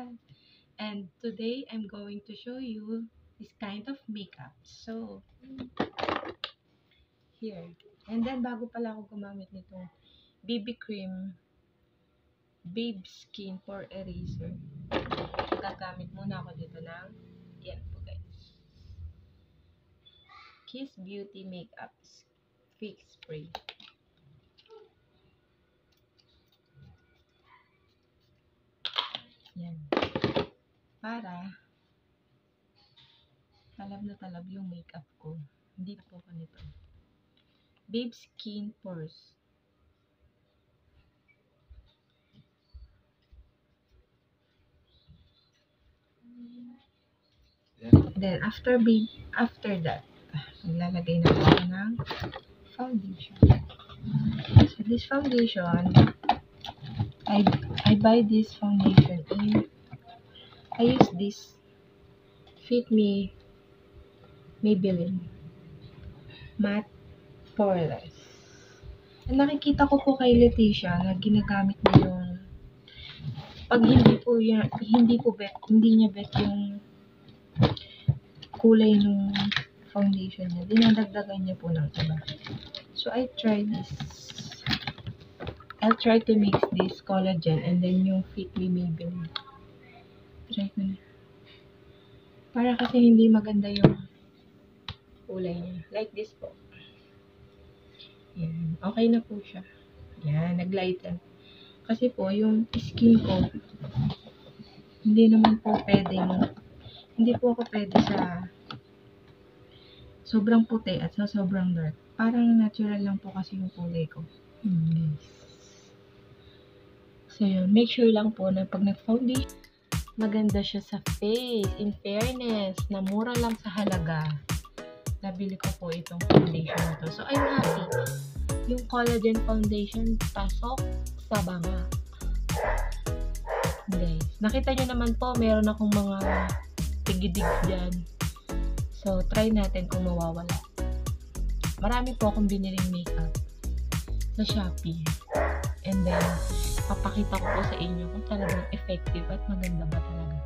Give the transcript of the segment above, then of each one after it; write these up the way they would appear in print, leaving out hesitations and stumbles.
everyone, and today I'm going to show you this kind of makeup. So, here. And then bago pala ako gumamit nitong BB cream, Babe Skin Pore Eraser, gagamit muna ako dito ng, yan po guys, Kiss Beauty Makeup Fix Spray. Yan. Para talab na talab yung makeup ko. Hindi po ko nito. Babe Skin Pores. Then, after that, maglalagay na ako ng foundation. So, this foundation, I buy this foundation I use this Fit Me Maybelline Matte Poreless. And nakikita ko po kay Leticia na ginagamit niya yung pag hindi niya bet yung kulay ng foundation niya, dinadagdagan niya po ng iba. So, I'll try to mix this collagen and then yung Fit Me Maybelline. Try ko na. Para kasi hindi maganda yung kulay niya. Like this po. Yan. Okay na po siya. Yan. Nag-lighten. Kasi po, yung skin ko, hindi po ako pwede sa sobrang puti at sa sobrang dark. Parang natural lang po kasi yung kulay ko. Yes. So, yun. Make sure lang po na pag nag-foundation, maganda siya sa face. In fairness, na mura lang sa halaga. Nabili ko po itong foundation na to. So, I'm happy. Yung collagen foundation, pasok sa banga. Guys, nakita nyo naman po, meron akong mga tigidigs dyan. So, try natin kung mawawala. Marami po akong biniling makeup sa Shopee. And then, papakita ko po sa inyo kung talagang effective at maganda ba talaga.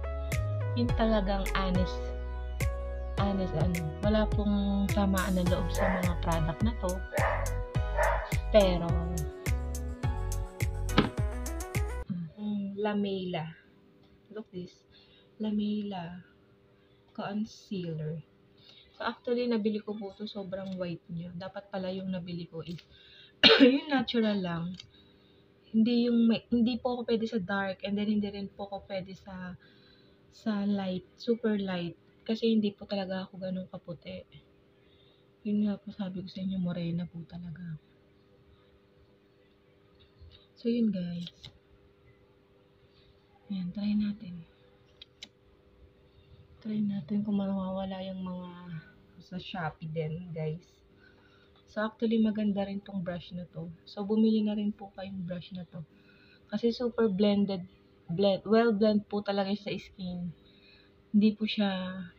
Yung talagang honest, wala pong samaan na loob sa mga product na to. Pero, La Mela. Look this. La Mela Concealer. So, actually, nabili ko po ito. Sobrang white niya. Dapat pala yung nabili ko is yung natural lang. Hindi po ako pwede sa dark, and then hindi rin po ako pwede sa light, super light. Kasi hindi po talaga ako ganun kaputi. Yun nga po sabi ko sa inyo, morena po talaga. So, yun guys. Yan, try natin. Try natin kung mawawala yung mga sa Shopee din, guys. So, actually, maganda rin tong brush na to. So, bumili na rin po kayong brush na to. Kasi super well blend po talaga sa skin. Hindi po siya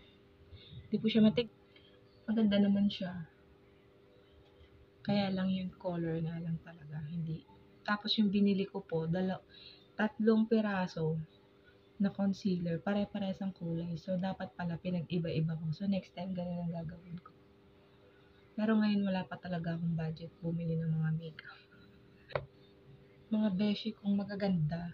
matik. Maganda naman siya. Kaya lang yung color na lang talaga. Hindi. Tapos yung binili ko po, 3 piraso na concealer. Pare-pares ang kulay. So, dapat pala pinag-iba-iba ko. So, next time, ganun ang gagawin ko. Pero ngayon, wala pa talaga akong budget bumili ng mga makeup. Mga beshi kong magaganda.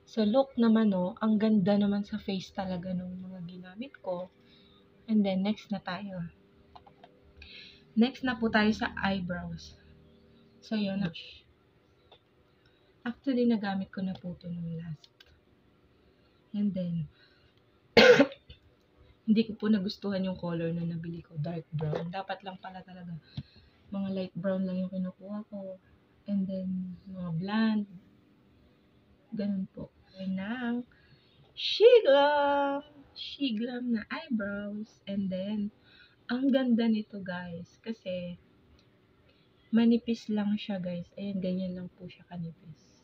Sa look naman, ang ganda naman sa face talaga ng mga ginamit ko. And then, next na tayo. Next na po tayo sa eyebrows. So, yun. Actually, nagamit ko na po ito nung last. And then, hindi ko po nagustuhan yung color na nabili ko. Dark brown. Dapat lang pala talaga. Mga light brown lang yung kinukuha ko. And then, mga blonde. Ganun po. And ng Shiglam na eyebrows. And then, ang ganda nito guys. Kasi, manipis lang siya guys. Ayan, ganyan lang po siya kanipis.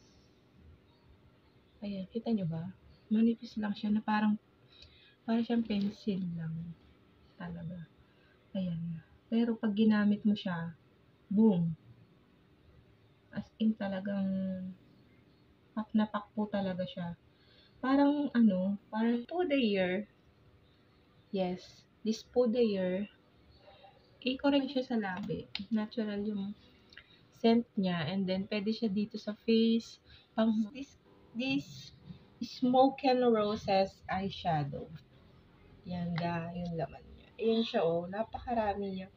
Ayan, kita nyo ba? Manipis lang siya na parang siyang pencil lang. Talaga. Ayan. Pero pag ginamit mo siya, boom. As in talagang pak na pak po talaga siya. Parang parang Pudayer. Yes, this Pudayer. I-correct siya sa labi. Natural yung scent niya. And then, pwede siya dito sa face. This Smoke and Roses eyeshadow. Yan yung laman niya. Ayan siya, oh. Napakarami niya.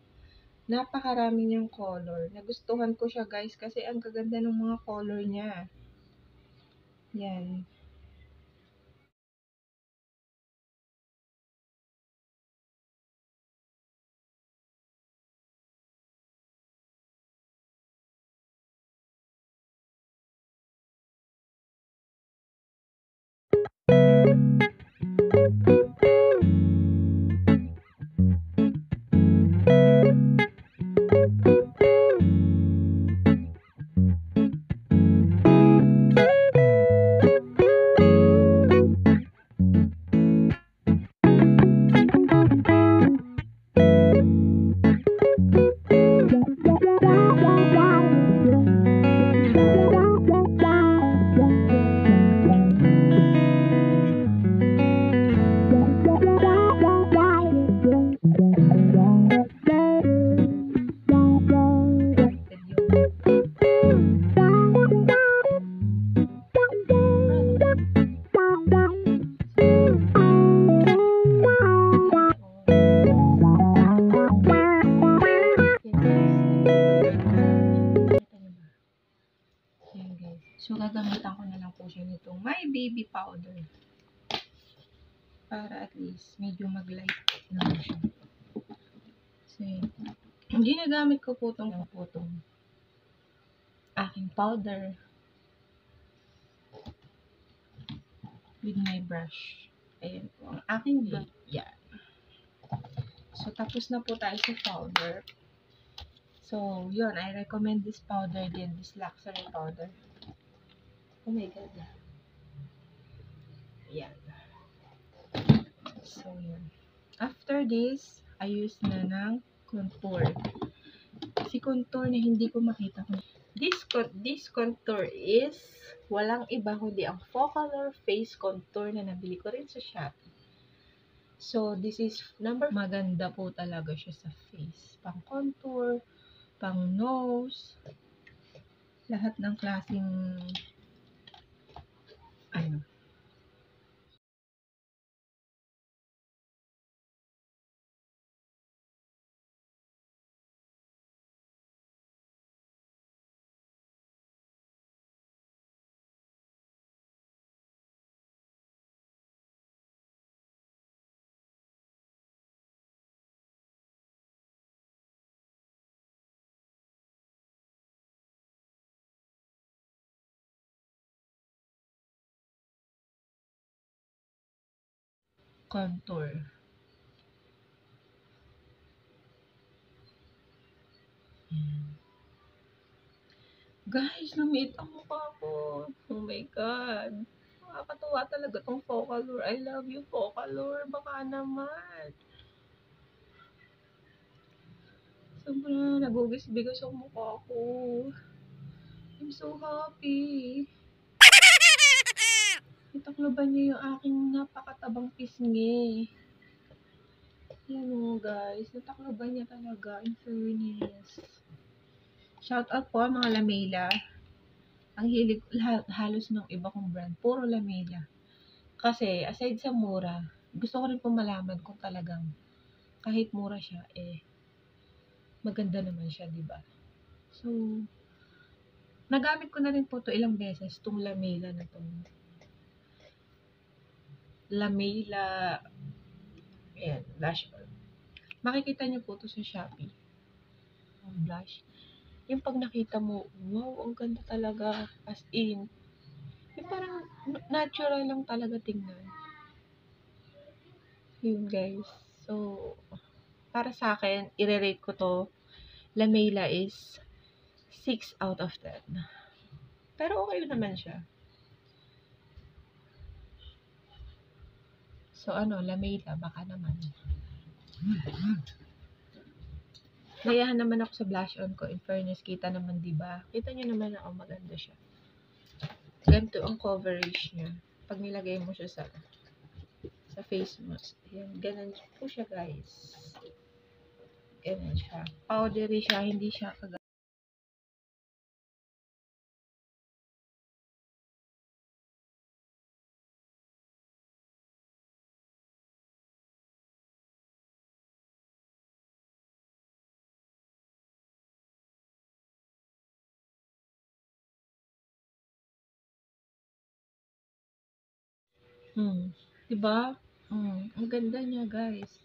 Napakarami niyang color. Nagustuhan ko siya, guys, kasi ang gaganda ng mga color niya. Yan. So, gagamitan ko na lang po siya nitong My Baby Powder. Para at least, medyo mag-light naman siya. So, ginagamit ko po itong aking powder with my brush. Ayan po, ang aking brush. Yan. So, tapos na po tayo sa powder. So, yun, I recommend this powder din, this luxury powder. Oh my God. Yan. So, yun. After this, I use na ng contour. Si contour na hindi ko makita kung this contour is walang iba kundi ang Focalure Face Contour na nabili ko rin sa Shopee. So, this is maganda po talaga siya sa face. Pang contour, pang nose, lahat ng klaseng contour. Guys, lumiit ang mukha ko. Oh my God. Nakakatuwa talaga tong Focalure. I love you, Focalure. Baka naman. Sobrang nagugisbigas ang mukha ko. I'm so happy. Itakloban niyo yung aking napakatabang pisngi. Yan o guys. Natakloban niya talaga. In fairness. Shout out po mga Lamela. Ang hilig halos ng iba kong brand. Puro Lamela. Kasi aside sa mura, gusto ko rin po malaman kung talagang kahit mura siya, maganda naman siya, di ba? So, nagamit ko na rin po to ilang beses, tong Lamela na to. Lamela, ayan, blush on. Makikita niyo po to sa Shopee. Ang blush. Yung pag nakita mo, wow, ang ganda talaga. As in, yung parang natural lang talaga tingnan. Yun guys. So, para sa akin, i-rate ko to, Lamela is 6 out of 10. Pero okay naman siya. So, Lamela, baka naman. Nayahan naman ako sa blush on ko. In fairness, kita naman, diba? Kita nyo naman na maganda siya. Ganito ang coverage niya. Pag nilagay mo siya sa face mo. Yan, ganun po siya, guys. Ganun siya. Powdery siya, hindi siya diba? Ang ganda niya, guys.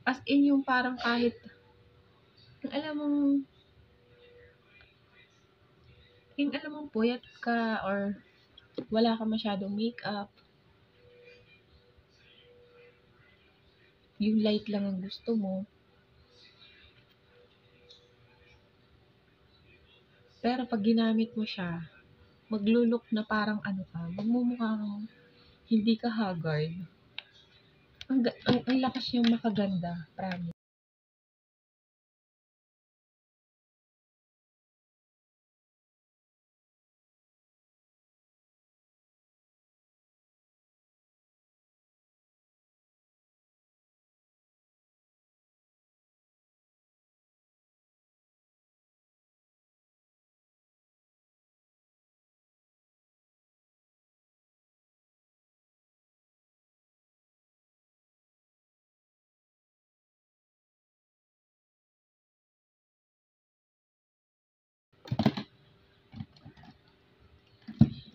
As in, yung parang kahit, alam mo, puyat ka or wala ka masyadong makeup, yung light lang ang gusto mo, pero pag ginamit mo siya, maglo-look na parang ano ka, magmumukha kang hindi ka haggard. Ang lakas niyang makaganda, promise.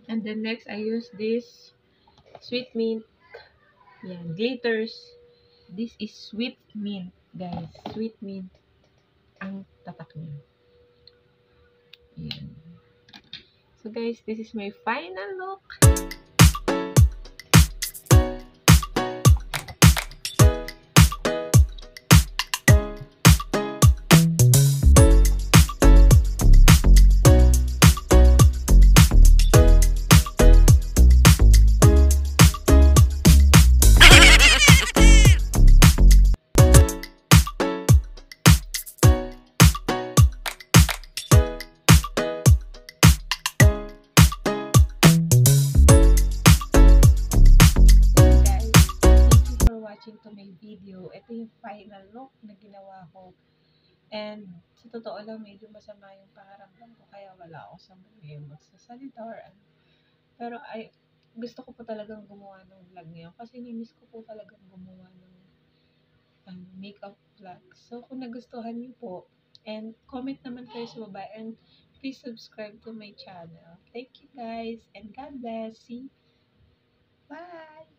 And then next, I use this sweet mint. Yan, glitters. This is sweet mint, guys. Sweet mint ang tatak niya. Yan. So guys, this is my final look. Watching to my video. Ito yung final look na ginawa ko. And sa totoo lang, medyo masama yung pakiramdam ko kaya wala ako sa mga magsasalita or ano. Pero gusto ko po talagang gumawa ng vlog ngayon kasi nimiss ko po talagang gumawa ng makeup vlog. So kung nagustuhan niyo po, and comment naman kayo sa baba and please subscribe to my channel. Thank you guys and God bless. See? Bye!